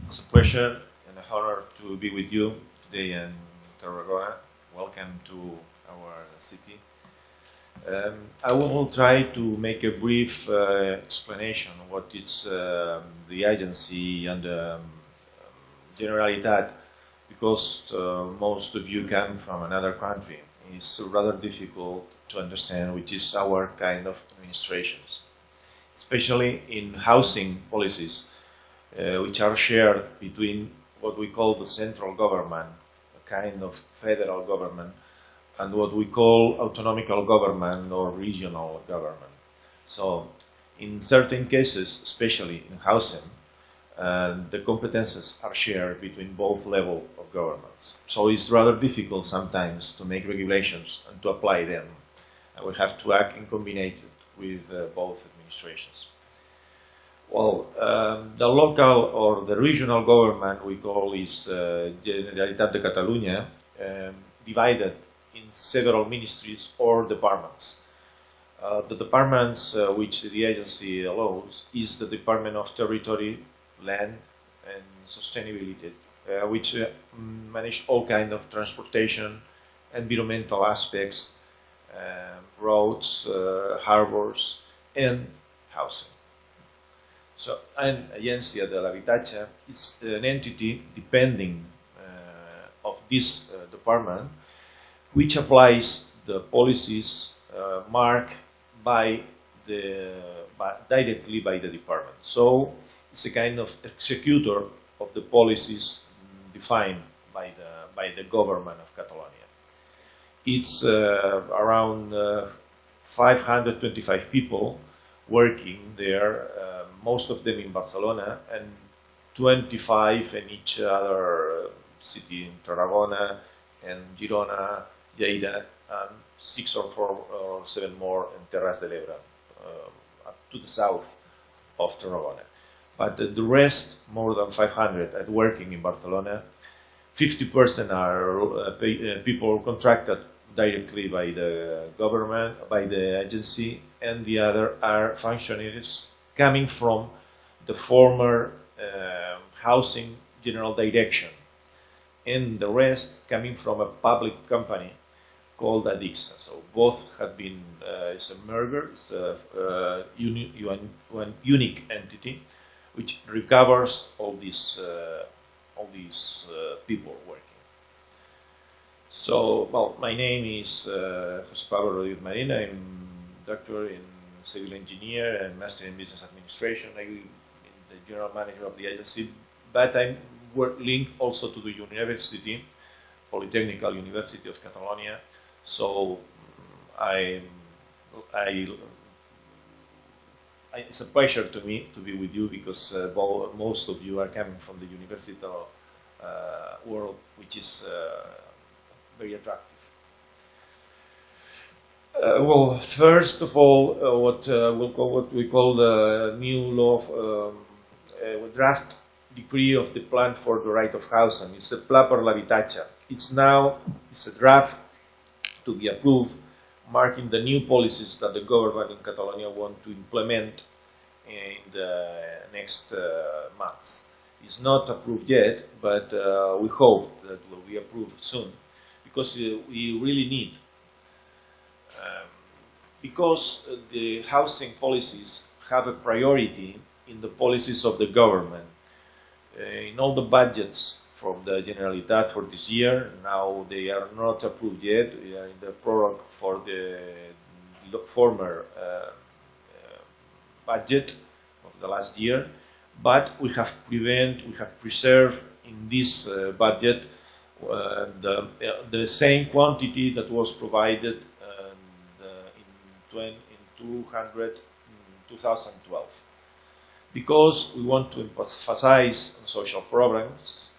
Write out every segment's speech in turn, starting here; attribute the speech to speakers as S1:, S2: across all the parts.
S1: It's a pleasure and an honor to be with you today in Tarragona. Welcome to our city. I will try to make a brief explanation of what is the agency and Generalitat, because most of you come from another country. It's rather difficult to understand which is our kind of administrations, especially in housing policies, which are shared between what we call the central government, a kind of federal government, and what we call autonomical government or regional government. So in certain cases, especially in housing, the competences are shared between both levels of governments. So it's rather difficult sometimes to make regulations and to apply them. And we have to act in combination with both administrations. Well, the local or the regional government we call is Generalitat de Catalunya, divided in several ministries or departments. The departments which the agency allows is the Department of Territory, Land and Sustainability, which manage all kinds of transportation, environmental aspects, roads, harbors, and housing. So, and Agencia de l'Habitatge is an entity depending of this department, which applies the policies marked directly by the department. So it's a kind of executor of the policies defined by the government of Catalonia. It's around 525 people working there, most of them in Barcelona, and 25 in each other city in Tarragona and Girona, Lleida, and 6 or 4 or 7 more in Terras de l'Ebre, up to the south of Tarragona. But the rest, more than 500, are working in Barcelona. 50% are people contracted directly by the government, by the agency, and the other are functionaries coming from the former housing general direction, and the rest coming from a public company called Adixa. So both have been, it's a merger, it's a unique entity which recovers all these people working. So, well, my name is José Pablo Rodríguez-Marín. I'm doctor in civil engineer and master in business administration. I'm the general manager of the agency, but I'm linked also to the university, Polytechnical University of Catalonia. So it's a pleasure to me to be with you, because most of you are coming from the university world, which is very attractive. Well, first of all, what we call the new law, draft decree of the plan for the right of housing. It's a Pla per l'Habitatge. It's a draft to be approved, marking the new policies that the government in Catalonia want to implement in the next months. It's not approved yet, but we hope that it will be approved soon, because we really need. Because the housing policies have a priority in the policies of the government. In all the budgets from the Generalitat for this year, now they are not approved yet. We are in the prorogue for the former budget of the last year, but we have preserved in this budget the same quantity that was provided in 2012, because we want to emphasize social programs,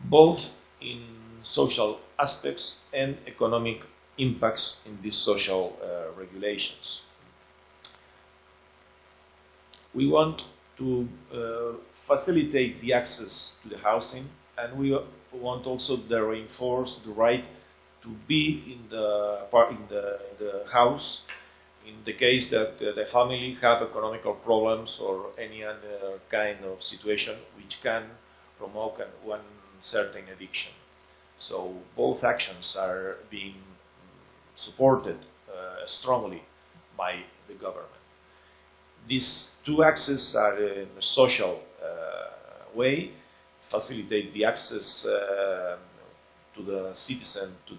S1: both in social aspects and economic impacts in these social regulations. We want to facilitate the access to the housing, and we want also to reinforce the right to be in the house in the case that the family have economical problems or any other kind of situation which can promote one certain eviction. So both actions are being supported strongly by the government. These two axes are in a social way, facilitate the access to the citizen to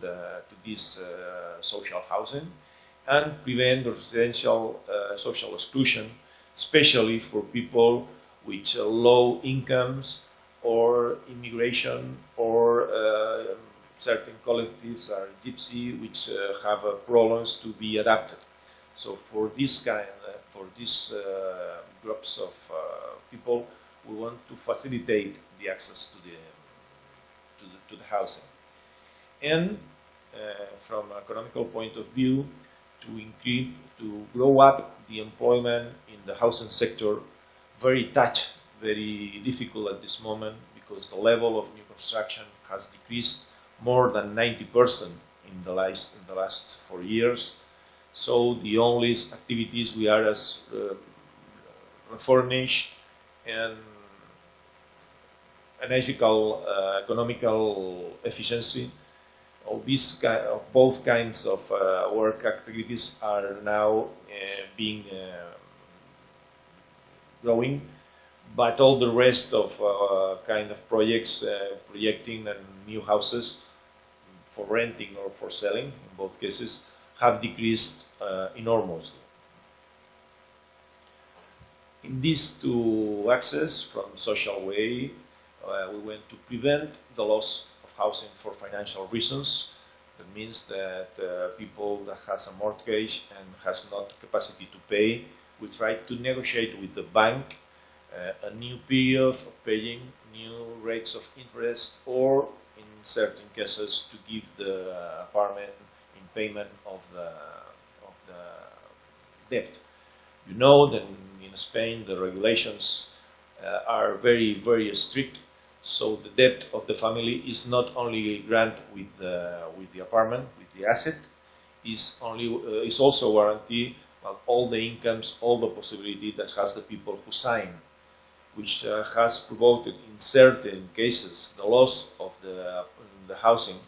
S1: this social housing, and prevent residential social exclusion, especially for people with low incomes or immigration or certain collectives are gypsy which have problems to be adapted. So for this groups of people, we want to facilitate the access to the housing, and from an economical point of view, to grow up the employment in the housing sector, very tough, very difficult at this moment because the level of new construction has decreased more than 90% in the last 4 years. So the only activities we are as refurnished and energetical, economical efficiency. Of both kinds of work activities are now being growing, but all the rest of kind of projects, projecting and new houses for renting or for selling, in both cases, have decreased enormously. In these two axes, from social way, we want to prevent the loss of housing for financial reasons. That means that people that has a mortgage and has not capacity to pay, we try to negotiate with the bank a new period of paying, new rates of interest, or in certain cases to give the apartment in payment of the debt. You know that in Spain the regulations are very, very strict. So the debt of the family is not only granted with the apartment, with the asset, is also guaranteed all the incomes, all the possibility that has the people who sign, which has provoked in certain cases the loss of the housing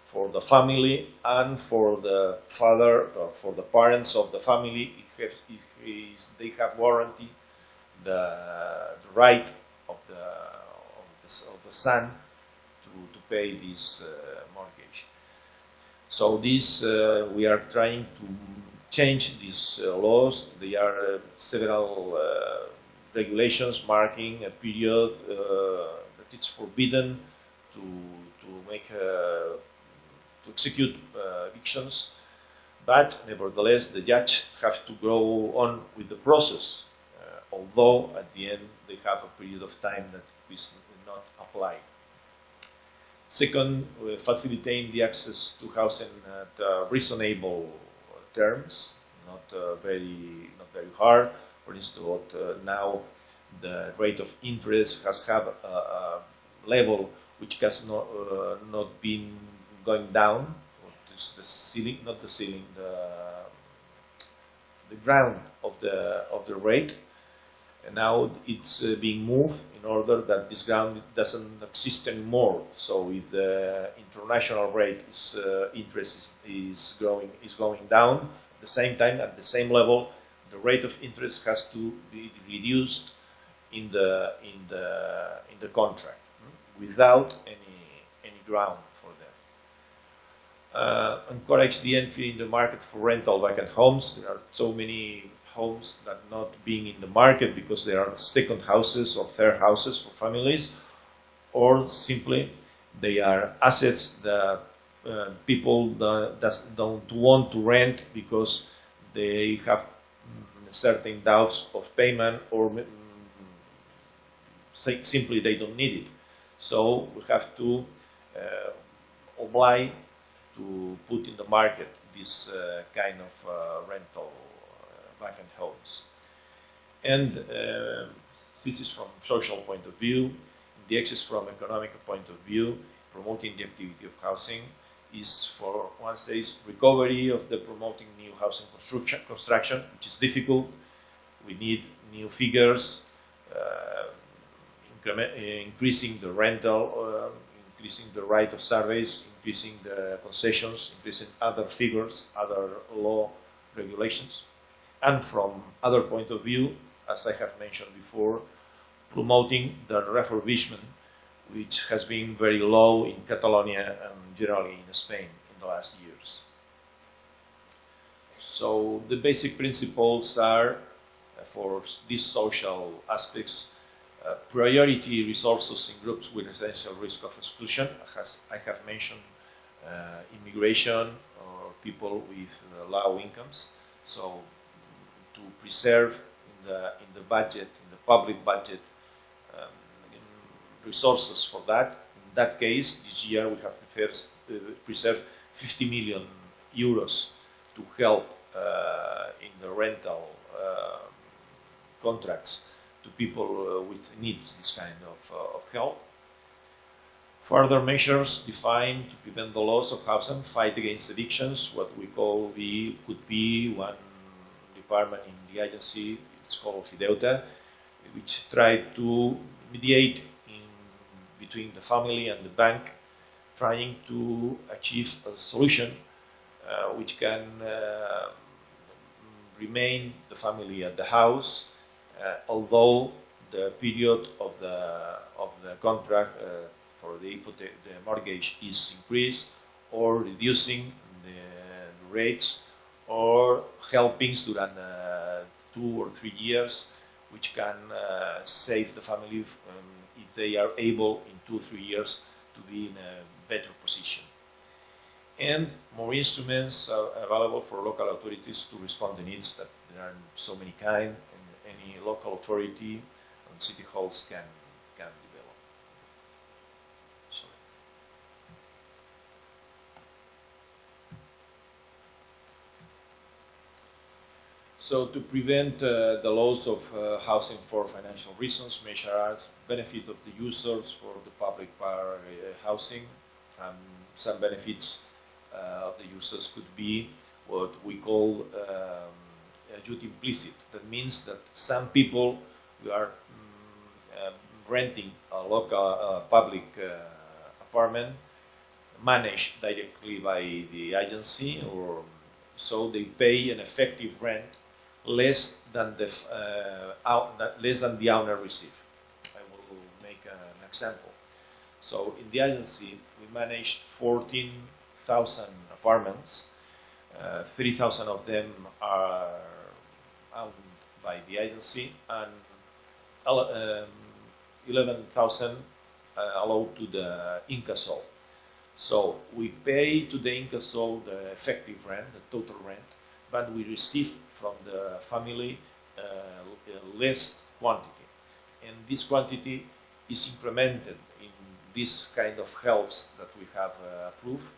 S1: for the family and for the father, or for the parents of the family, if they have guaranteed the right of the son to pay this mortgage. So this we are trying to change these laws. There are several regulations marking a period that it's forbidden to execute evictions, but nevertheless the judge have to go on with the process, although at the end they have a period of time that is not applied. Second, facilitating the access to housing at reasonable terms, not very hard. For instance, now the rate of interest has have a level which has not been going down. It's the ceiling, not the ceiling, the ground of the rate. And now it's being moved in order that this ground doesn't exist anymore. So if the international rate interest is going down, at the same time, at the same level, the rate of interest has to be reduced in the contract without any ground for that. Encourage the entry in the market for rental vacant homes. There are so many homes that not being in the market because they are second houses or third houses for families, or simply they are assets that people don't want to rent because they have certain doubts of payment, or simply they don't need it. So we have to oblige to put in the market this kind of rental vacant homes. And this is from social point of view. The axis from economic point of view, promoting the activity of housing is for one stage recovery of the promoting new housing construction, which is difficult. We need new figures, increasing the rental, increasing the right of surveys, increasing the concessions, increasing other figures, other law regulations. And from other point of view, as I have mentioned before, promoting the refurbishment, which has been very low in Catalonia and generally in Spain in the last years. So the basic principles are, for these social aspects, priority resources in groups with essential risk of exclusion, as I have mentioned, immigration or people with low incomes. So to preserve in the budget, in the public budget, resources for that. In that case, this year we have preserved 50 million euros to help in the rental contracts to people with needs this kind of help. Further measures defined to prevent the loss of housing, fight against evictions, what we call could be one department in the agency, it's called Fideuta, which tried to mediate between the family and the bank, trying to achieve a solution which can remain the family at the house, although the period of the contract for the mortgage is increased, or reducing the rates, or helping during 2 or 3 years, which can save the family if they are able in 2 or 3 years to be in a better position. And more instruments are available for local authorities to respond to needs that there are so many kinds, and any local authority and city halls can develop. Sorry. So to prevent the loss of housing for financial reasons, measures benefit of the users for the public housing. Some benefits of the users could be what we call duty implicit. That means that some people who are renting a local public apartment managed directly by the agency, or so they pay an effective rent less than the owner receives. I will make an example. So in the agency, we manage 14,000 apartments. 3,000 of them are owned by the agency, and 11,000 allowed to the incasso. So we pay to the incasso the effective rent, the total rent, but we receive from the family less quantity. And this quantity is implemented in this kind of helps that we have approved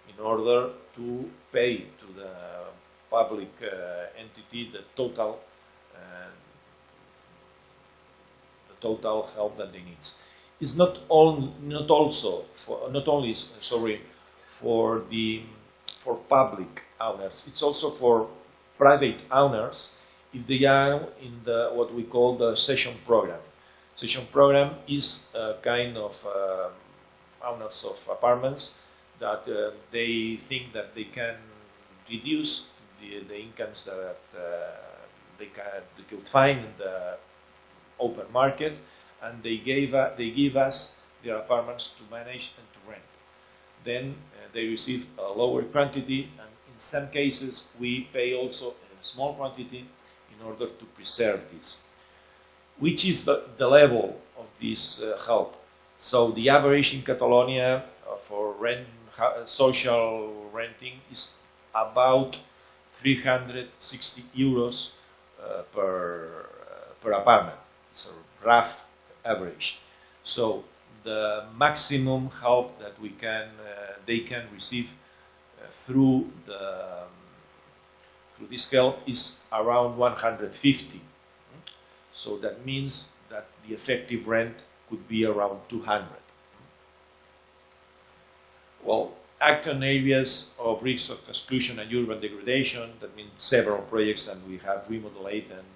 S1: in order to pay to the public entity the total help that they need. It's not only for public owners. It's also for private owners if they are in what we call the cession program. Cession program is a kind of owners of apartments that they think that they can reduce the incomes that they could find in the open market, and they give us their apartments to manage and to rent. Then they receive a lower quantity, and in some cases we pay also a small quantity in order to preserve this. Which is the level of this help? So the average in Catalonia for social renting is about 360 euros per apartment. It's a rough average. So the maximum help that they can receive through this help is around 150. So that means that the effective rent could be around 200. Well, act on areas of risk of exclusion and urban degradation. That means several projects, and we have remodeled and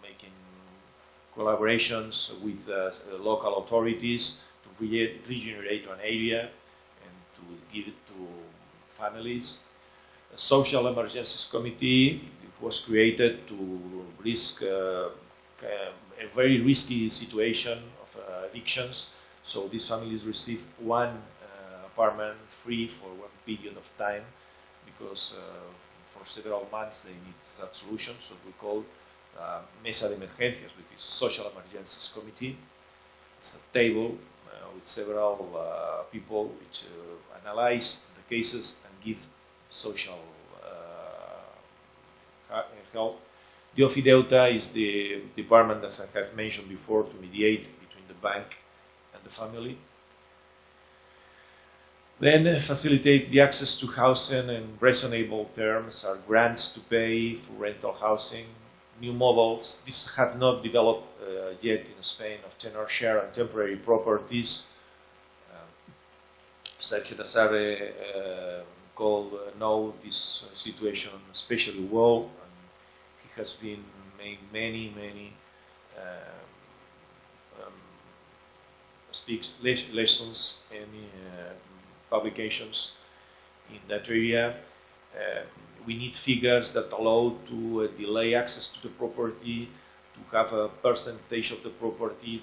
S1: making collaborations with local authorities to regenerate an area and to give it to families. A social emergencies committee was created to risk a very risky situation of evictions. So these families receive one apartment free for one period of time, because for several months they need such solutions. So we call Mesa de Emergencias, which is Social Emergencies Committee. It's a table with several people which analyze the cases and give social help. The Ofideute is the department, as I have mentioned before, to mediate between the bank and the family. Then facilitate the access to housing in reasonable terms are grants to pay for rental housing, new models. This have not developed yet in Spain, of tenor share and temporary properties. Sergio Sastre know this situation especially well, and he has been made many speaks lessons in publications in that area. We need figures that allow to delay access to the property, to have a percentage of the property,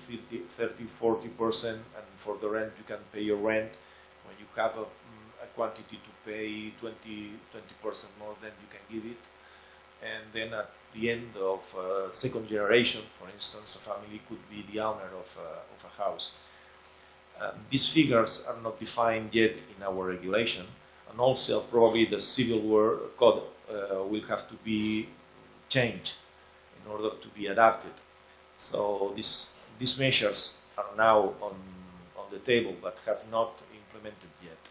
S1: 30–40%, and for the rent you can pay your rent. When you have a quantity to pay 20% more, then you can give it. And then at the end of second generation, for instance, a family could be the owner of a house. These figures are not defined yet in our regulation, and also probably the civil code will have to be changed in order to be adapted. So these measures are now on the table, but have not implemented yet.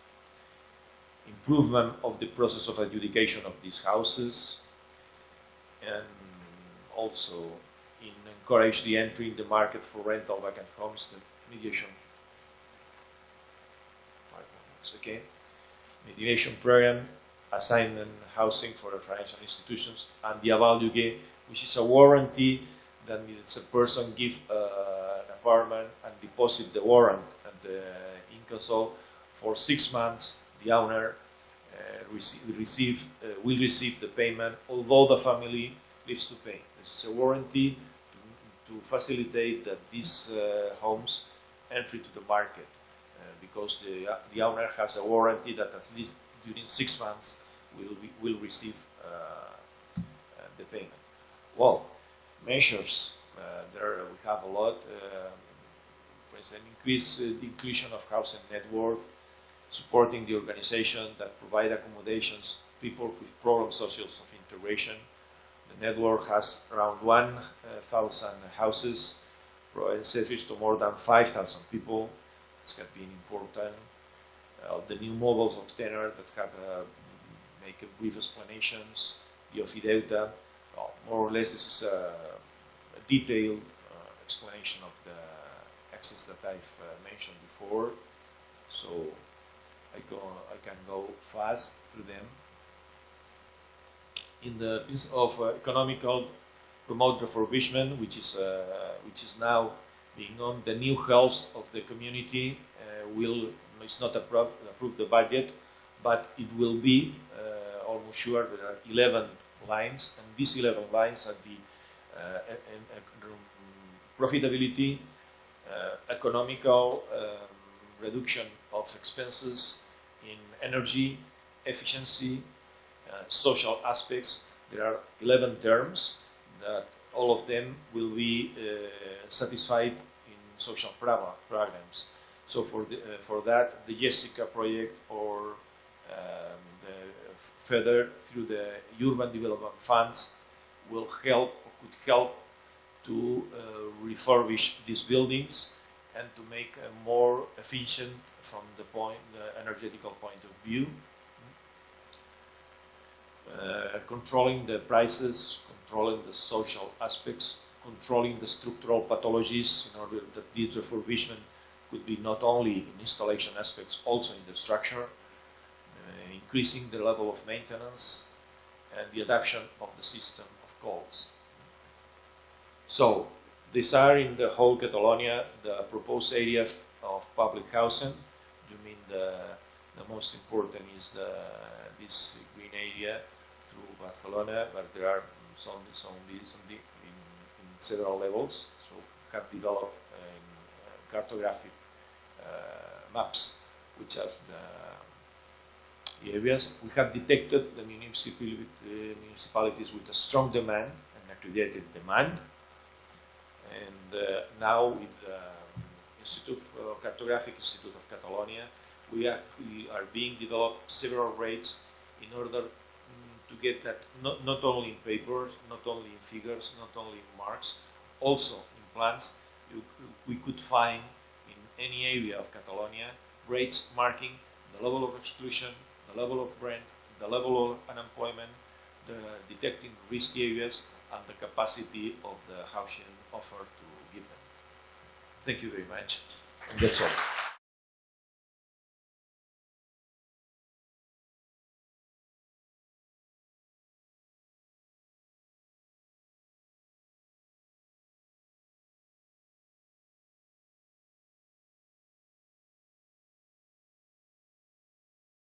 S1: Improvement of the process of adjudication of these houses, and also encourage the entry in the market for rental vacant homes, the mediation. Okay, mediation program, assignment housing for the financial institutions, and the avalugue, which is a warranty that means a person give an apartment and deposit the warrant at the incasol for 6 months. The owner will receive the payment, although the family lives to pay. This is a warranty to facilitate that these homes entry to the market. Because the owner has a warranty that at least during 6 months will receive the payment. Well, measures, there we have a lot. For instance, increase the inclusion of housing network, supporting the organization that provide accommodations to people with problems socials of integration. The network has around 1,000 houses, providing service to more than 5,000 people. Have been important. The new models of tenor that have make brief explanations. The Ofideute, more or less, this is a detailed explanation of the axes that I've mentioned before. So I can go fast through them. In the piece of economical promote refurbishment, which is now being known, the new health of the community it's not approved the budget, but it will be almost sure. There are 11 lines, and these 11 lines are the profitability, economical reduction of expenses in energy, efficiency, social aspects. There are 11 terms that all of them will be satisfied in social programs. So for that, the Jessica project, or further through the urban development funds, will help or could help to refurbish these buildings and to make more efficient from the energetical point of view. Controlling the prices, controlling the social aspects, controlling the structural pathologies in order that the refurbishment could be not only in installation aspects, also in the structure, increasing the level of maintenance and the adaptation of the system of calls. So these are in the whole Catalonia the proposed areas of public housing. You mean the most important is this green area through Barcelona, but there are some in several levels. So we have developed cartographic maps which are the areas. We have detected the municipalities with a strong demand and accredited demand. And now with the Cartographic Institute of Catalonia, we are being developed several rates in order to get that not only in papers, not only in figures, not only in marks, also in plans. We could find in any area of Catalonia rates marking the level of exclusion, the level of rent, the level of unemployment, the detecting risky areas, and the capacity of the housing offer to give them. Thank you very much. And that's all.